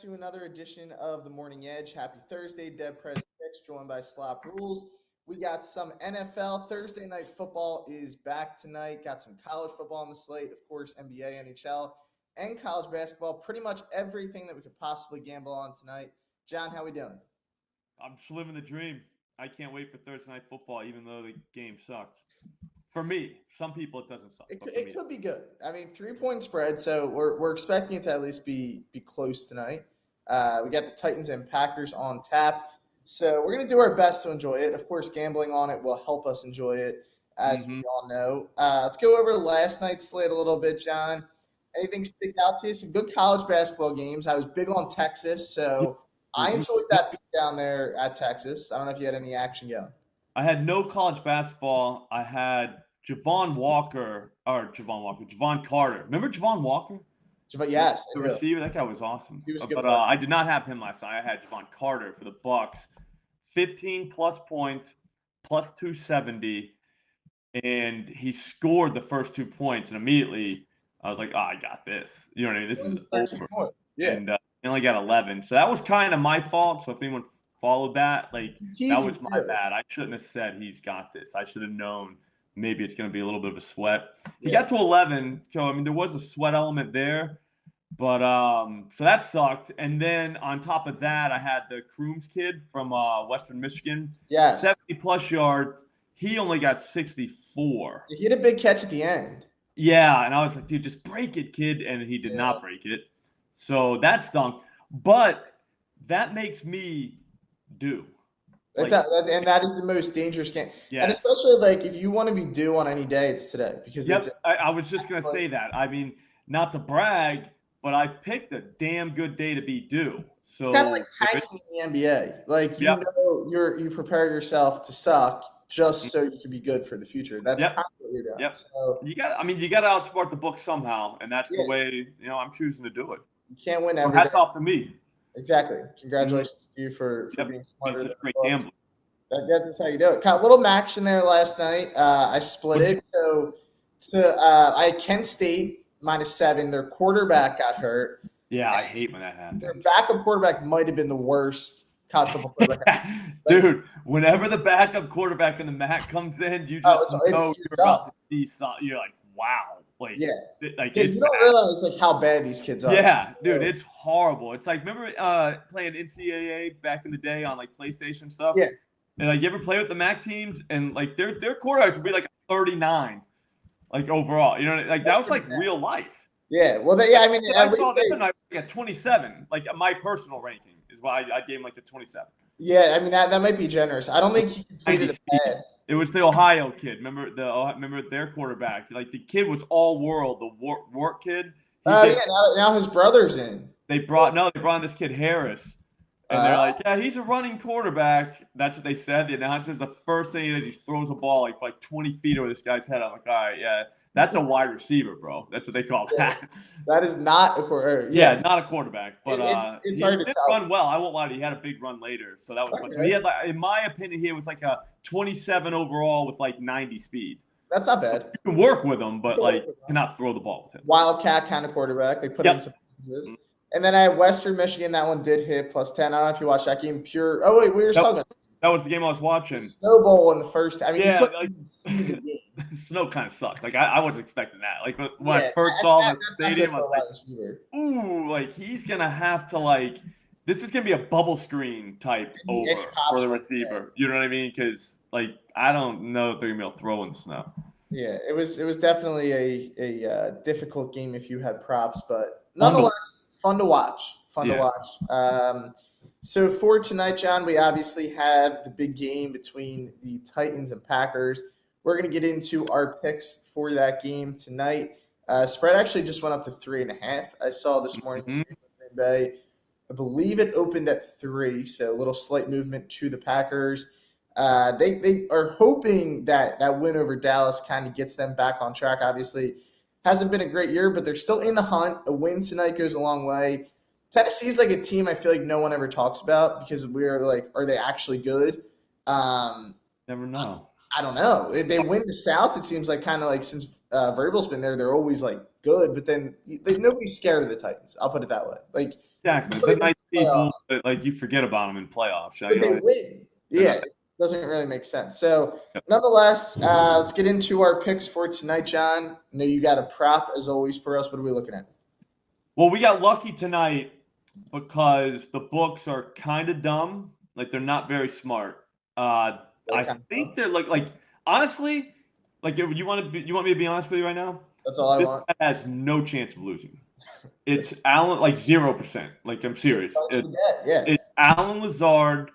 to another edition of the Morning Edge. Happy Thursday, DeadPresPicks, joined by SlopRules. We got some NFL. Thursday night football is back tonight. Got some college football on the slate, of course, NBA, NHL, and college basketball. Pretty much everything that we could possibly gamble on tonight. John, how we doing? I'm just living the dream. I can't wait for Thursday night football, even though the game sucks. For me, some people it doesn't suck. It could be good. I mean, 3-point spread, so we're expecting it to at least be close tonight. We got the Titans and Packers on tap, so we're gonna do our best to enjoy it. Of course, gambling on it will help us enjoy it, as we all know. Let's go over last night's slate a little bit, John. Anything stick out to you? Some good college basketball games. I was big on Texas, so I enjoyed that beat down there at Texas. I don't know if you had any action going. I had no college basketball. I had Javon Carter. Remember Javon Walker? Yes. The receiver? That guy was awesome. He was good. But I did not have him last night. I had Javon Carter for the Bucks. 15-plus points, plus 270. And he scored the first 2 points. And immediately, I was like, oh, I got this. You know what I mean? This is over. Yeah. And he only got 11. So that was kind of my fault. So if anyone followed that, that was my bad. I shouldn't have said he's got this. I should have known maybe it's going to be a little bit of a sweat. He got to 11. So, I mean, there was a sweat element there. But so that sucked. And then on top of that, I had the Crooms kid from Western Michigan. Yeah. 70-plus yard. He only got 64. He had a big catch at the end. Yeah. And I was like, dude, just break it, kid. And he did not break it. So that stunk. But that makes me do. And that is the most dangerous game. Yes. And especially, if you want to be due on any day, it's today. Because I was just going to say that. I mean, not to brag, but I picked a damn good day to be due. So it's kind of like tanking in the NBA. You prepare yourself to suck just so you can be good for the future. That's kind of what you're doing. Yep. So, you got to outsmart the book somehow, and that's the way I'm choosing to do it. You can't win every hats day. off to me. Exactly. Congratulations to you for being smarter. Such great gambling. That's how you do it. Got a little action there last night. I split it. So I had Kent State -7. Their quarterback got hurt. Yeah, I hate when that happens. Their backup quarterback might have been the worst college football quarterback. Dude, whenever the backup quarterback in the MAC comes in, you just know you're about to see something. You're like, wow. You don't realize how bad these kids are. Yeah, dude, it's horrible. It's like, remember playing NCAA back in the day on PlayStation stuff? Yeah. And you ever play with the MAC teams and their quarterbacks would be 39, overall. You know, that was real life. Yeah. Well, I saw them and I got 27. My personal ranking is why I gave him the 27. Yeah, I mean that might be generous. I don't think he completed a pass. It was the Ohio kid. Remember their quarterback? The kid was all world. The Wart kid. Now his brother's in. They brought in this kid Harris, and they're like, yeah, he's a running quarterback. That's what they said. The announcers, the first thing he does, he throws a ball 20 feet over this guy's head. I'm like, all right, yeah, that's a wide receiver, bro. That's what they call that. That is not a quarterback. Yeah, not a quarterback, but it's he hard to did tell. run well. I won't lie to you. He had a big run later, so that was fun. So he had, in my opinion, he was a 27 overall with 90 speed. That's not bad. You can work with him, but cannot throw the ball with him. Wildcat kind of quarterback. They put him in some positions. And then I had Western Michigan. That one did hit +10. I don't know if you watched that game. Oh wait, we were talking about. That was the game I was watching. Snow Bowl in the first. I mean, yeah, you couldn't even see the game. Snow kind of sucked. I wasn't expecting that. When I first saw him in the stadium, I was like, ooh, he's gonna have to this is gonna be a bubble screen type over for the receiver. You know what I mean? Because I don't know if they're gonna be able to throw in the snow. Yeah, it was definitely a difficult game if you had props, but nonetheless, fun to watch. So for tonight, John, we obviously have the big game between the Titans and Packers. We're going to get into our picks for that game tonight. Spread actually just went up to 3.5. I saw this morning in Green Bay. I believe it opened at 3, so a little slight movement to the Packers. They are hoping that win over Dallas kind of gets them back on track. Obviously, hasn't been a great year, but they're still in the hunt. A win tonight goes a long way. Tennessee's a team I feel like no one ever talks about because we're are they actually good? Never know. I don't know. They win the South, it seems since Vrabel's been there, they're always like good, but then nobody's scared of the Titans. I'll put it that way. Like exactly. The nice people, like you forget about them in playoffs. But they win. Yeah, it doesn't really make sense. So, nonetheless, let's get into our picks for tonight, John. I know you got a prop as always for us. What are we looking at? Well, we got lucky tonight because the books are kind of dumb. Like they're not very smart. I think they're like honestly, like you want me to be honest with you right now? That's all I want. Has no chance of losing. It's Allen like 0%. Like I'm serious. It's Allen Lazard,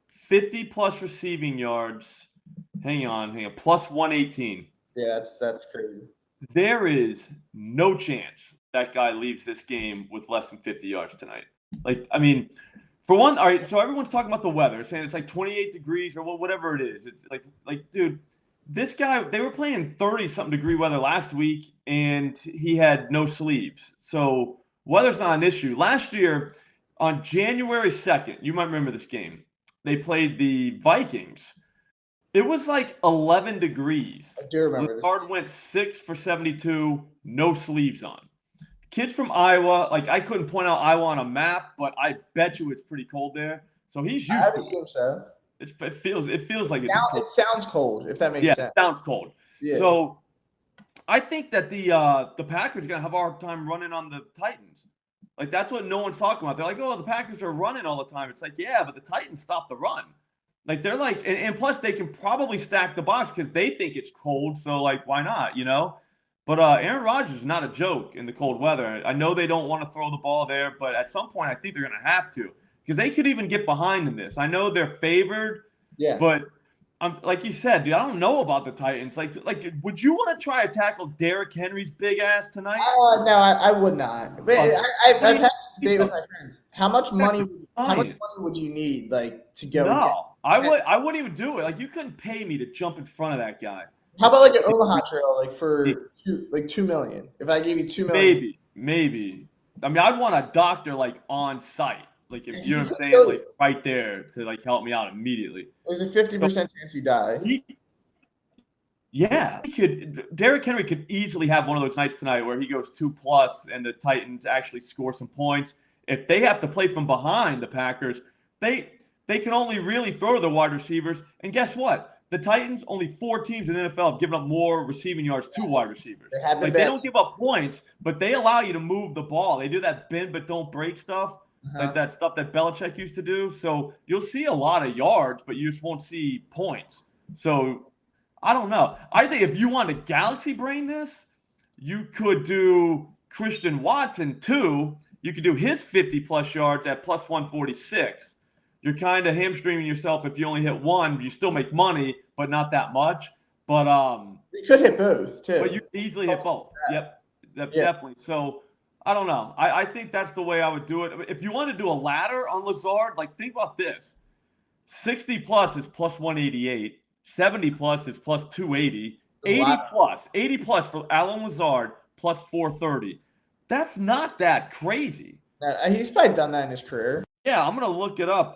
50 plus receiving yards. Hang on, plus 118. Yeah, that's crazy. There is no chance that guy leaves this game with less than 50 yards tonight. Like, I mean, for one, all right, so everyone's talking about the weather, saying it's like 28 degrees or whatever it is. It's like, dude, this guy, they were playing 30-something degree weather last week, and he had no sleeves. So weather's not an issue. Last year, on January 2nd, you might remember this game, they played the Vikings. It was like 11 degrees. I do remember this. Lazard went 6 for 72, no sleeves on. Kids from Iowa, like I couldn't point out Iowa on a map, but I bet you it's pretty cold there. So he's used to it. I assume so. It feels like it sounds cold, if that makes sense. Yeah, it sounds cold. Yeah. So I think that the Packers are gonna have a hard time running on the Titans. Like that's what no one's talking about. They're like, oh, the Packers are running all the time. It's like, yeah, but the Titans stop the run. Like they're like, and plus they can probably stack the box because they think it's cold. So like, why not? You know. But Aaron Rodgers is not a joke in the cold weather. I know they don't want to throw the ball there, but at some point I think they're going to have to because they could even get behind in this. I know they're favored, but like you said, dude, I don't know about the Titans. Like, would you want to try to tackle Derrick Henry's big ass tonight? No, I would not. But I've had to debate with my friends. How much money would you need, like, to go? No, I wouldn't even do it. Like, you couldn't pay me to jump in front of that guy. How about like an Omaha trail, like for $2 million? If I gave you $2 million, maybe. I mean, I'd want a doctor like on site, like if you know what I'm saying, like right there to like help me out immediately. There's a 50% chance you die. Derrick Henry could easily have one of those nights tonight where he goes 2+ and the Titans actually score some points. If they have to play from behind the Packers, they can only really throw to the wide receivers. And guess what? The Titans, only 4 teams in the NFL have given up more receiving yards to wide receivers. They don't give up points, but they allow you to move the ball. They do that bend but don't break stuff, like that stuff that Belichick used to do. So you'll see a lot of yards, but you just won't see points. So I don't know. I think if you want to galaxy brain this, you could do Christian Watson too. You could do his 50+ yards at plus 146. You're kind of hamstringing yourself if you only hit one. You still make money, but not that much. But you could hit both too. But you could easily hit both. Yep, definitely. So I don't know. I think that's the way I would do it. If you want to do a ladder on Lazard, like think about this: 60+ is plus 188, 70+ is plus 280, 80+ for Allen Lazard plus 430. That's not that crazy. He's probably done that in his career. Yeah, I'm going to look it up.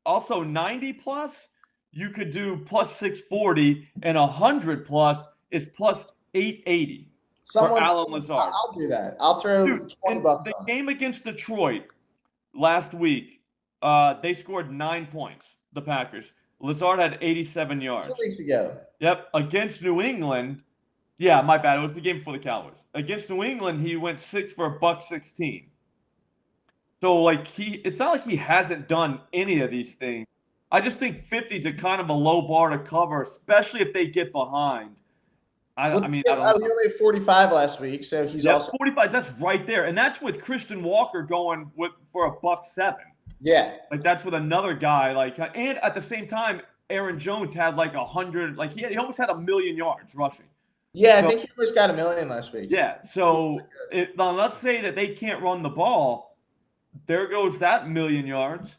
Also, 90+, you could do plus 640, and 100+ is plus 880 for Allen Lazard. I'll do that. I'll throw $20 The on game against Detroit last week, they scored 9 points, the Packers. Lazard had 87 yards. 2 weeks ago. Yep. Against New England, yeah, my bad. It was the game before the Cowboys. Against New England, he went 6 for $116. So, like, it's not like he hasn't done any of these things. I just think 50 is a kind of a low bar to cover, especially if they get behind. I don't know. He only had 45 last week, so he's also 45. That's right there, and that's with Christian Walker going for $107. Yeah, like that's with another guy. Like, and at the same time, Aaron Jones had like 100. Like he almost had 1 million yards rushing. Yeah, I think he almost got 1 million last week. Yeah, so let's say that they can't run the ball. There goes that 1 million yards.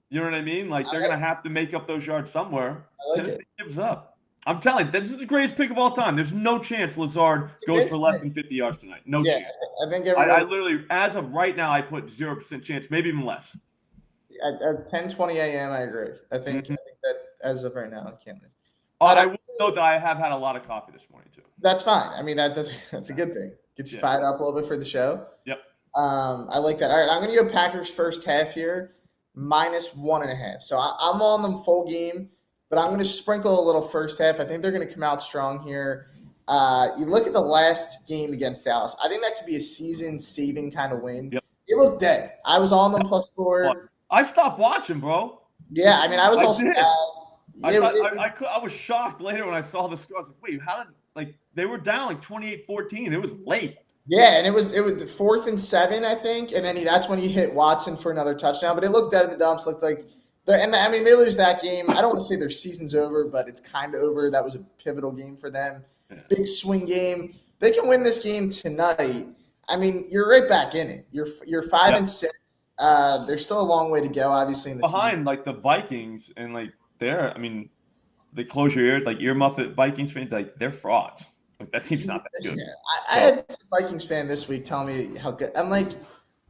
You know what I mean? Like they're gonna have to make up those yards somewhere. Tennessee gives up. I'm telling you, this is the greatest pick of all time. There's no chance Lazard goes for less than 50 yards tonight. No chance. I think I literally, as of right now, I put 0% chance, maybe even less. At 10:20 a.m., I agree. I think that as of right now, I can't miss. I will note that I have had a lot of coffee this morning too. That's fine. I mean, that's a good thing. Gets you fired up a little bit for the show. Yep. I like that. All right, I'm going to go Packers first half here, -1.5. So I'm on them full game, but I'm going to sprinkle a little first half. I think they're going to come out strong here. You look at the last game against Dallas. I think that could be a season-saving kind of win. Yep. It looked dead. I was on them +4. I stopped watching, bro. Yeah, I mean, I was also bad. I was shocked later when I saw the score. I was like, wait, how did they were down like 28-14. It was late. Yeah, and it was the 4th and 7, I think, and then that's when he hit Watson for another touchdown. But it looked dead in the dumps. Looked like and I mean, they lose that game. I don't want to say their season's over, but it's kind of over. That was a pivotal game for them. Yeah. Big swing game. They can win this game tonight. I mean, you're right back in it. You're 5 and 6. There's still a long way to go, obviously. In the behind season. Like the Vikings and like I mean, they close your ear, like earmuff at Vikings fans, like they're frauds. Like that team's not that good. Yeah. I had a Vikings fan this week tell me how good. I'm like,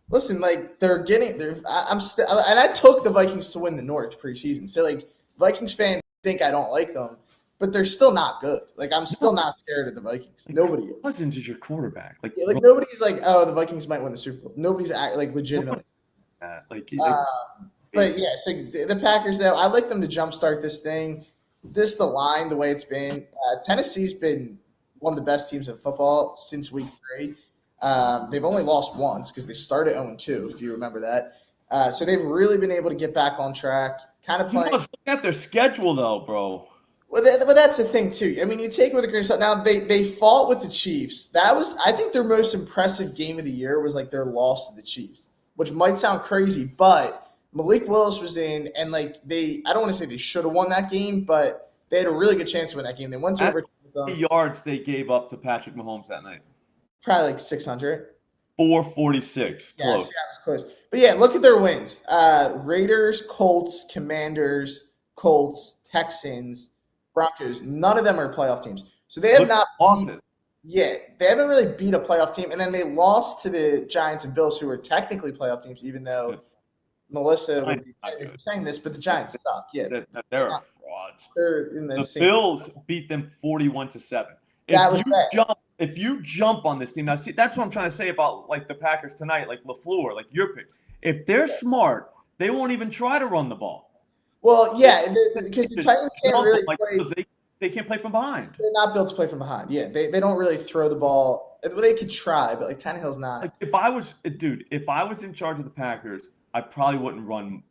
listen, like I'm still, and I took the Vikings to win the North preseason. So like Vikings fans think I don't like them, but they're still not good. Like I'm still not scared of the Vikings. Nobody is. Cousins is your quarterback. Like nobody's like, oh, the Vikings might win the Super Bowl. Nobody's like legitimately. But yeah, so the Packers though, I like them to jumpstart this thing. The line, the way it's been. Tennessee's been one of the best teams in football since week 3. They've only lost once because they started 0-2, if you remember that. So they've really been able to get back on track. Kind of playing. Look at their schedule, though, bro. Well, that's the thing too. I mean, you take it with a grain of salt. Now they fought with the Chiefs. That was, I think, their most impressive game of the year was like their loss to the Chiefs, which might sound crazy, but Malik Willis was in, and like I don't want to say they should have won that game, but they had a really good chance to win that game. They went to overtime. The yards they gave up to Patrick Mahomes that night? Probably like 600. 446. Yeah, close. Yeah, it was close. But yeah, look at their wins. Raiders, Colts, Commanders, Colts, Texans, Broncos. None of them are playoff teams. So they have not lost. Yeah, they haven't really beat a playoff team. And then they lost to the Giants and Bills, who are technically playoff teams, even though Melissa would be saying this, but the Giants suck. Yeah, they're frauds. They're in the Bills beat them 41-7. If you jump on this team, now see, that's what I'm trying to say about like the Packers tonight, like LaFleur, like your pick. If they're smart, they won't even try to run the ball. Well, yeah, because the Titans can't really play. They can't play from behind. They're not built to play from behind. Yeah, they don't really throw the ball. They could try, but like Tannehill's not. Like if I was in charge of the Packers, I probably wouldn't run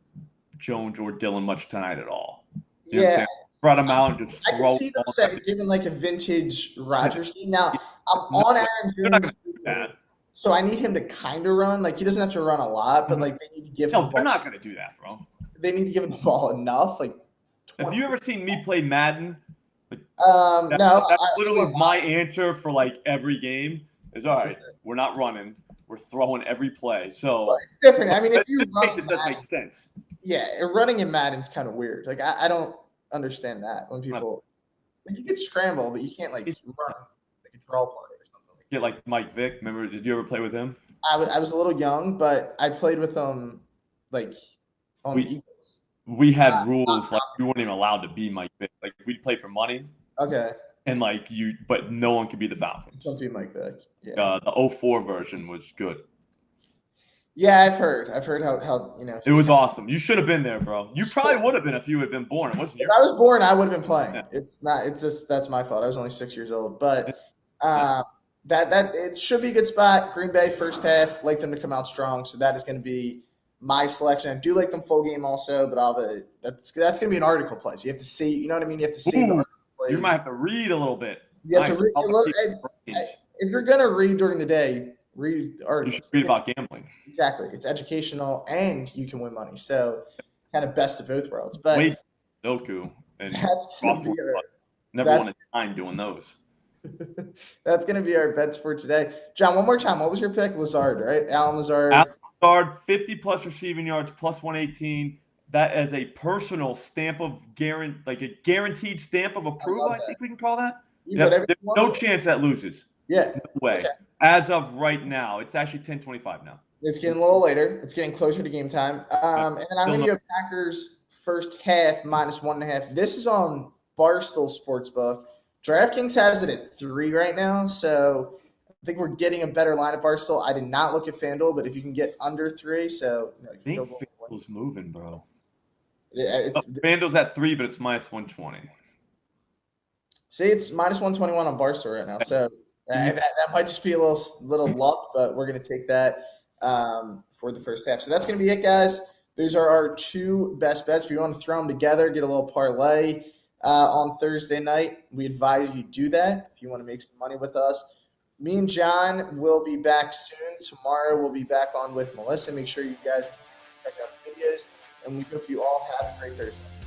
Jones or Dillon much tonight at all. You know spread them out and just throw. I can see them given like a vintage Rodgers team. Now I'm on Aaron Jones, so I need him to kind of run. Like he doesn't have to run a lot, but like they need to give him. No, they're not going to do that, bro. They need to give him the ball enough. Like, have you ever seen me play Madden? No. That's literally my answer for like every game. Is all right. We're not running. We're throwing every play. So it's different. I mean, if you run, it does make sense. Yeah, running in Madden's kind of weird. Like I don't understand that when people you can scramble, but you can't like run like a draw play or something. Yeah, like Mike Vick. Remember? Did you ever play with him? I was a little young, but I played with him like on the Eagles. We had rules like you weren't even allowed to be Mike Vick. Like we'd play for money. Okay. And but no one could be the Falcons. Don't be Mike Vick. Yeah. The 04 version was good. Yeah, I've heard how It was awesome. You should have been there, bro. You probably would have been if you had been born. It wasn't if I was born, I would have been playing. Yeah. It's just that's my fault. I was only 6 years old. But that it should be a good spot. Green Bay first half, like them to come out strong. So that is going to be my selection. I do like them full game also, but that's going to be an article play. So you have to see, you know what I mean? You have to see the article plays. You might have to read a little bit. You have to read a little. If you're going to read during the day, read articles. You should read about gambling. Exactly. It's educational and you can win money. So kind of best of both worlds. But wait, Doku and that's never won a time doing those. That's going to be our bets for today. John, one more time. What was your pick? Lazard, right? Alan Lazard. 50+ receiving yards, plus 118. That is a personal stamp of guaranteed stamp of approval. I think we can call that. There's no chance that loses. Yeah. No way. Okay. As of right now, it's actually 10:25 now. It's getting a little later. It's getting closer to game time. And then I'm going to go Packers first half -1.5. This is on Barstool Sportsbook. DraftKings has it at 3 right now, so I think we're getting a better line at Barstool. I did not look at FanDuel, but if you can get under 3, so I think FanDuel's moving, bro. It's FanDuel's at 3, but it's minus 120. See, it's minus 121 on Barstool right now, so that might just be a little luck, but we're going to take that for the first half. So that's going to be it, guys. Those are our 2 best bets. If you want to throw them together, get a little parlay on Thursday night, we advise you do that if you want to make some money with us. Me and John will be back soon. Tomorrow we'll be back on with Melissa. Make sure you guys check out the videos, and we hope you all have a great Thursday.